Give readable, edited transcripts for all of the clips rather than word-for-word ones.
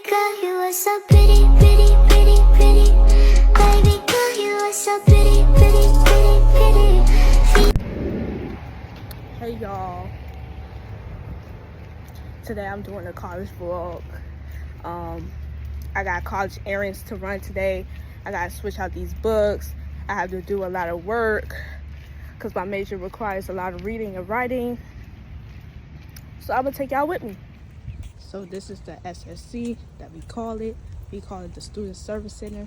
girl, you are so pretty, pretty, pretty, pretty. Baby girl, you are so pretty, pretty, pretty, pretty. Hey y'all, today I'm doing a college vlog. I got college errands to run today. I gotta switch out these books. I have to do a lot of work because my major requires a lot of reading and writing. So I'm gonna take y'all with me. So this is the SSC that we call it. We call it the Student Service Center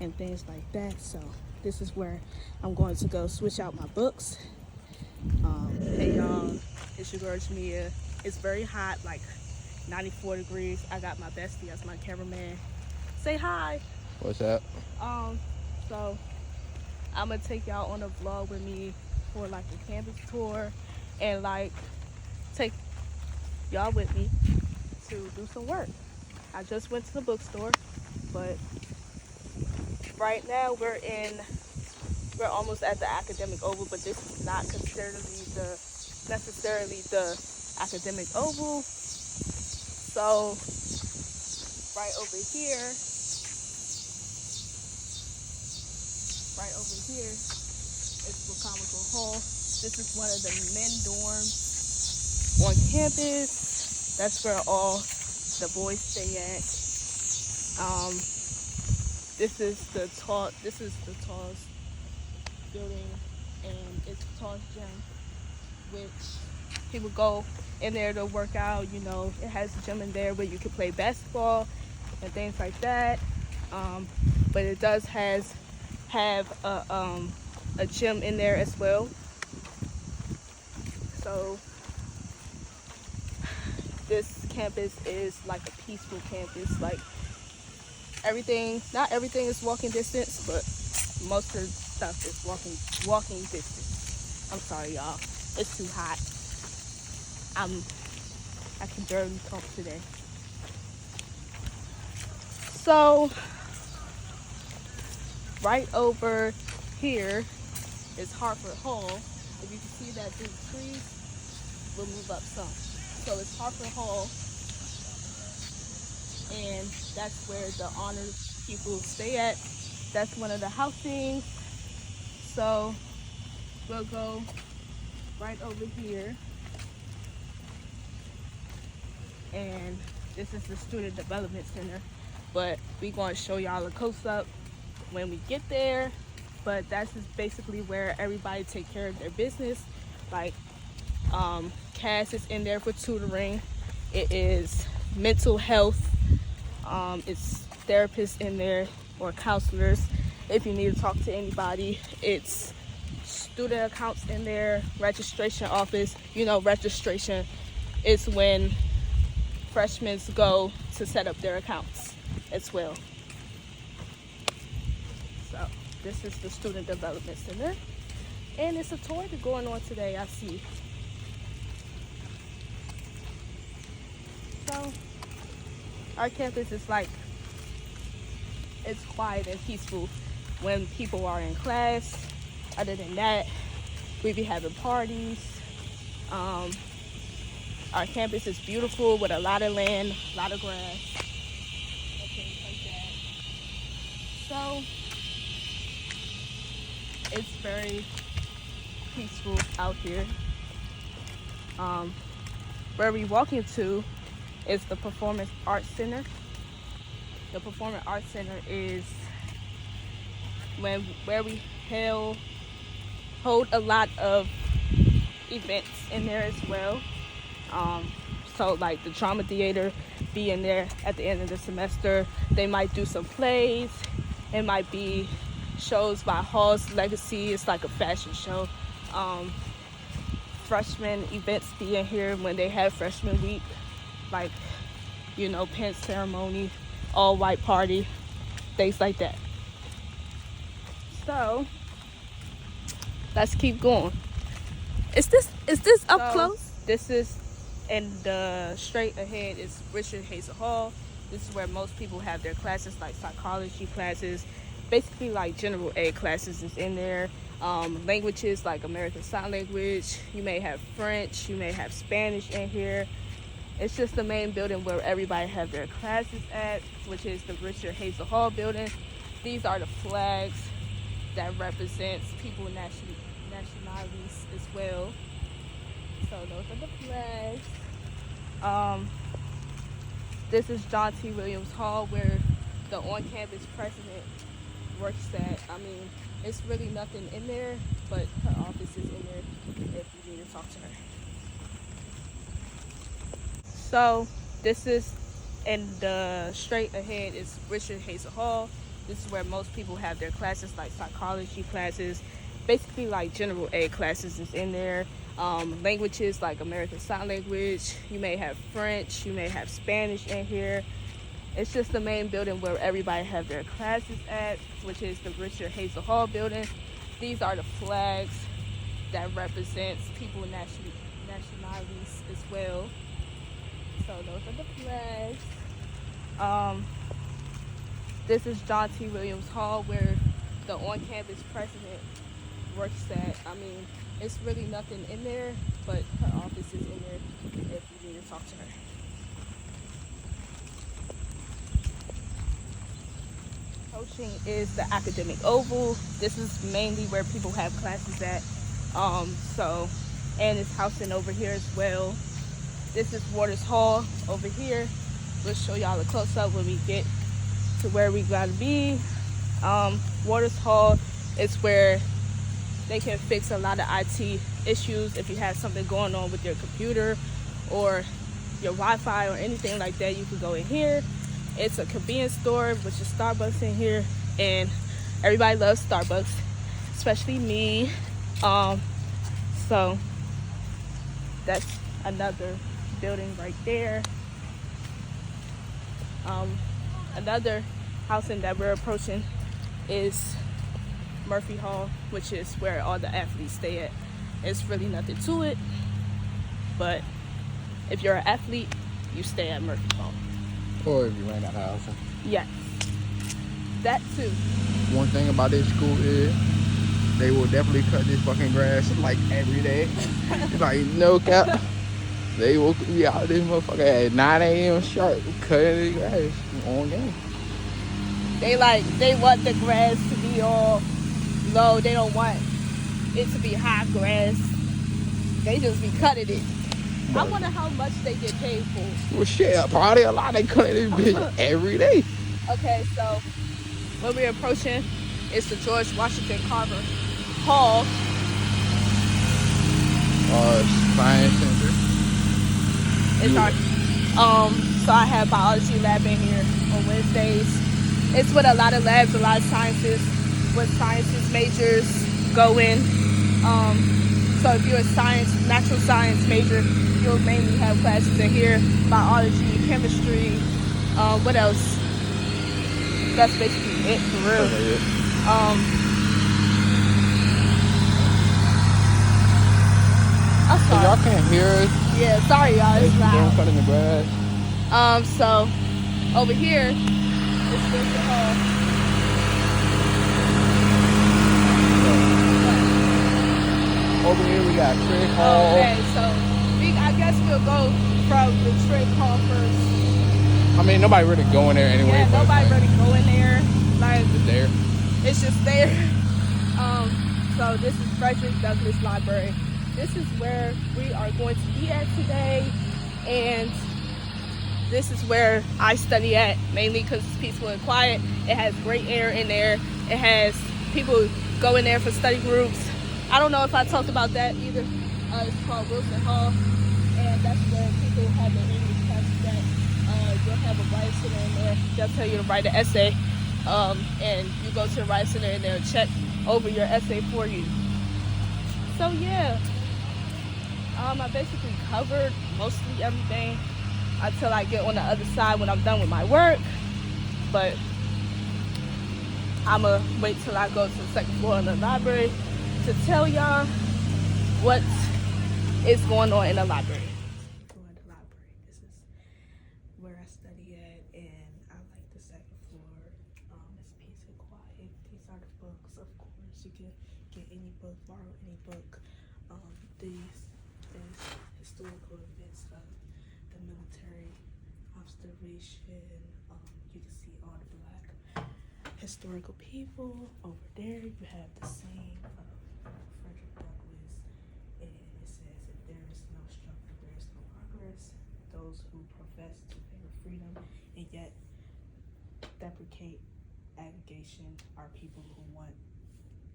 and things like that. So this is where I'm going to go switch out my books. Hey y'all, it's your girl Jamia. It's very hot, like 94 degrees. I got my bestie as my cameraman. Say hi. What's up? So I'm gonna take y'all on a vlog with me for like a campus tour and like take y'all with me to do some work. I just went to the bookstore, but right now we're almost at the academic oval, but this is not necessarily the academic oval. So right over here is Wacomico Hall. This is one of the men dorms on campus. That's where all the boys stay at. This is the tallest building, and it's the tallest gym, which people go in there to work out. You know, it has a gym in there where you can play basketball and things like that. But it does have a gym in there as well. So this campus is like a peaceful campus. Like not everything is walking distance, but most of the stuff is walking distance. I'm sorry, y'all. It's too hot. I can barely talk today. So right over here is Harford Hall. If you can see that through the trees, we'll move up some. So it's Harford Hall, and that's where the honored people stay at. That's one of the housings. So we'll go right over here, and this is the Student Development Center, but we're going to show y'all a close-up when we get there. But that's just basically where everybody take care of their business. Like Cass is in there for tutoring. It is mental health. It's therapists in there or counselors if you need to talk to anybody. It's student accounts in there, registration office. You know, registration is when freshmen go to set up their accounts as well. So this is the Student Development Center, and it's a tour going on today, I see. So our campus is like, it's quiet and peaceful when people are in class. Other than that, we be having parties. Our campus is beautiful with a lot of land, a lot of grass, and things like that. So it's very peaceful out here. Where we walking to is the Performance Arts Center. The Performance Arts Center is where we hold a lot of events in there as well. So like the drama theater be in there at the end of the semester. They might do some plays. It might be shows by Hall's Legacy. It's like a fashion show. Freshman events be in here when they have freshman week, like, you know, pen ceremony, all white party, things like that. So let's keep going. Is this up close? This is, and the straight ahead is Richard Hazel Hall. This is where most people have their classes, like psychology classes, basically like general ed classes is in there. Languages like American Sign Language. You may have French. You may have Spanish in here. It's just the main building where everybody have their classes at, which is the Richard Hazel Hall building. These are the flags that represents people nationalities as well. So those are the flags. This is John T. Williams Hall, where the on-campus president works at. I mean, it's really nothing in there, but her office is in there if you need to talk to her. So this is, in the straight ahead is Richard Hazel Hall. This is where most people have their classes, like psychology classes, basically like general ed classes is in there. Languages like American Sign Language, you may have French, you may have Spanish in here. It's just the main building where everybody have their classes at, which is the Richard Hazel Hall building. These are the flags that represents people nationalities as well. So those are the flags. This is John T. Williams Hall, where the on-campus president works at. I mean, it's really nothing in there, but her office is in there if you need to talk to her. Coaching is the academic oval. This is mainly where people have classes at. And it's housing over here as well. This is Waters Hall over here. We'll show y'all a close-up when we get to where we gotta be. Waters Hall is where they can fix a lot of IT issues. If you have something going on with your computer or your Wi-Fi or anything like that, you can go in here. It's a convenience store, which is Starbucks in here, and everybody loves Starbucks, especially me. So that's another building right there. Another housing that we're approaching is Murphy Hall, which is where all the athletes stay at. It's really nothing to it, but if you're an athlete, you stay at Murphy Hall. Or if you rent a house. Yes, that too. One thing about this school is they will definitely cut this fucking grass like every day. Like no cap. They will be out this motherfucker at 9 a.m. sharp cutting the grass on game. They want the grass to be all low. They don't want it to be high grass. They just be cutting it. I wonder how much they get paid for. Well, shit, probably a lot. They cutting this bitch every day. Okay, so when we're approaching, it's the George Washington Carver Hall. Science center. It's our, so I have biology lab in here on Wednesdays. It's with a lot of labs, a lot of sciences, what sciences majors go in. So if you're a natural science major, you'll mainly have classes in here, biology, chemistry, what else? That's basically it for real. Okay, I'm so sorry. y'all can't hear us. Yeah, sorry y'all, it's Don't loud. cut in the grass. So over here is Wilson Hall. Over here we got Trigg Hall. Okay, so I guess we'll go from the Trigg Hall first. I mean, nobody really going there anyway. Yeah, but nobody really go in there. Like, it's there. it's just there. So this is Frederick Douglass Library. This is where we are going to be at today, and this is where I study at, mainly because it's peaceful and quiet. It has great air in there. It has people go in there for study groups. I don't know if I talked about that either. It's called Wilson Hall, and that's where people have their English classes at. You'll have a writing center in there. They'll tell you to write an essay, and you go to the writing center and they'll check over your essay for you. So yeah, I basically covered mostly everything until I get on the other side when I'm done with my work. But I'ma wait till I go to the second floor of the library to tell y'all what is going on in the library. This is where I study at, and I like the second floor. It's peace and quiet. These are the books, of course. You can get any book, borrow any book. These is historical events of the the military observation. You can see all the black historical people. Over there, you have the saying of Frederick Douglass, and it says, "If there is no struggle, there is no progress. Those who profess to favor freedom and yet deprecate aggregation are people who want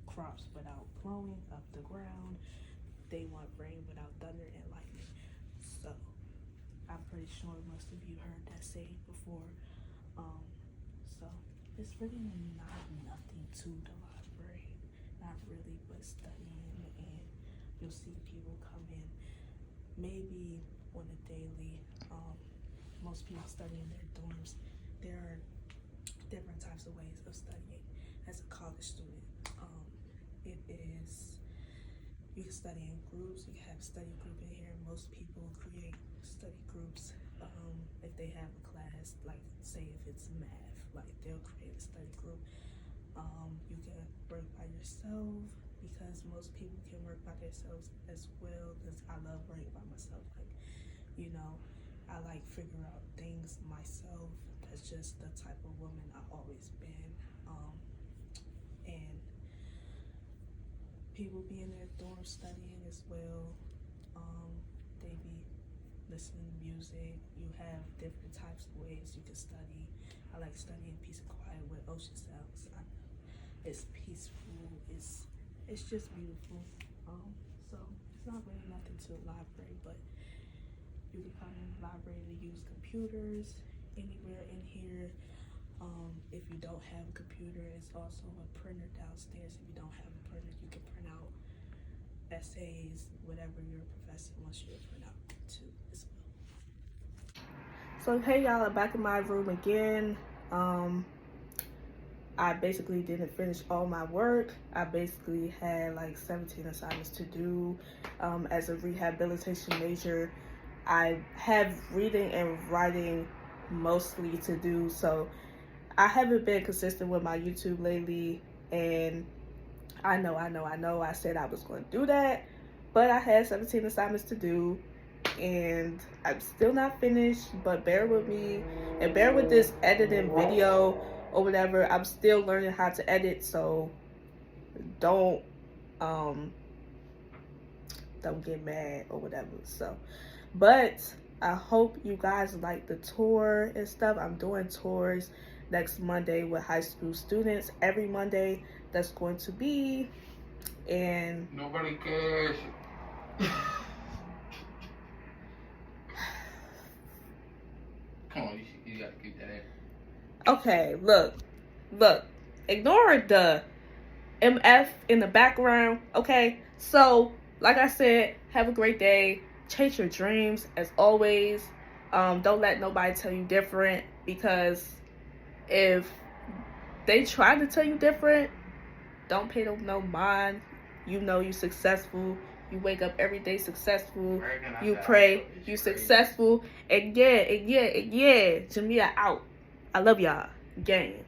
crops without plowing up the ground. They want rain without thunder and lightning." So I'm pretty sure most of you heard that saying before. So it's really not nothing to the library, not really, but studying, and you'll see people come in maybe on a daily. Most people study in their dorms. There are different types of ways of studying as a college student. It is, you can study in groups. You can have a study group in here. Most people create study groups if they have a class, like say if it's math, like they'll create a study group. You can work by yourself, because most people can work by themselves as well, because I love working by myself. Like, you know, I like figure out things myself. That's just the type of woman I've always been. And people be in their dorm studying as well. They be listening to music. You have different types of ways you can study. I like studying peace and quiet with ocean sounds. I know it's peaceful. It's just beautiful. So it's not really nothing to a library, but you can come in the library to use computers anywhere in here. If you don't have a computer, it's also a printer downstairs. If you don't have a printer, you can print out essays, whatever your professor wants you to print out too as well. So hey y'all, I'm back in my room again. I basically didn't finish all my work. I basically had like 17 assignments to do. As a rehabilitation major, I have reading and writing mostly to do, so I haven't been consistent with my YouTube lately, and I know I said I was going to do that, but I had 17 assignments to do, and I'm still not finished. But bear with me, and bear with this editing video or whatever. I'm still learning how to edit, so don't get mad or whatever. So, but I hope you guys like the tour and stuff. I'm doing tours next Monday with high school students. Every Monday that's going to be, and Nobody cares. Come on, you gotta keep that in. okay, look, ignore the MF in the background, okay? So, like I said, have a great day. Chase your dreams, as always. Don't let nobody tell you different, because if they try to tell you different, don't pay them no mind. You know you successful. You wake up every day successful. You pray, you successful. And yeah, Jamia out. I love y'all. Gang.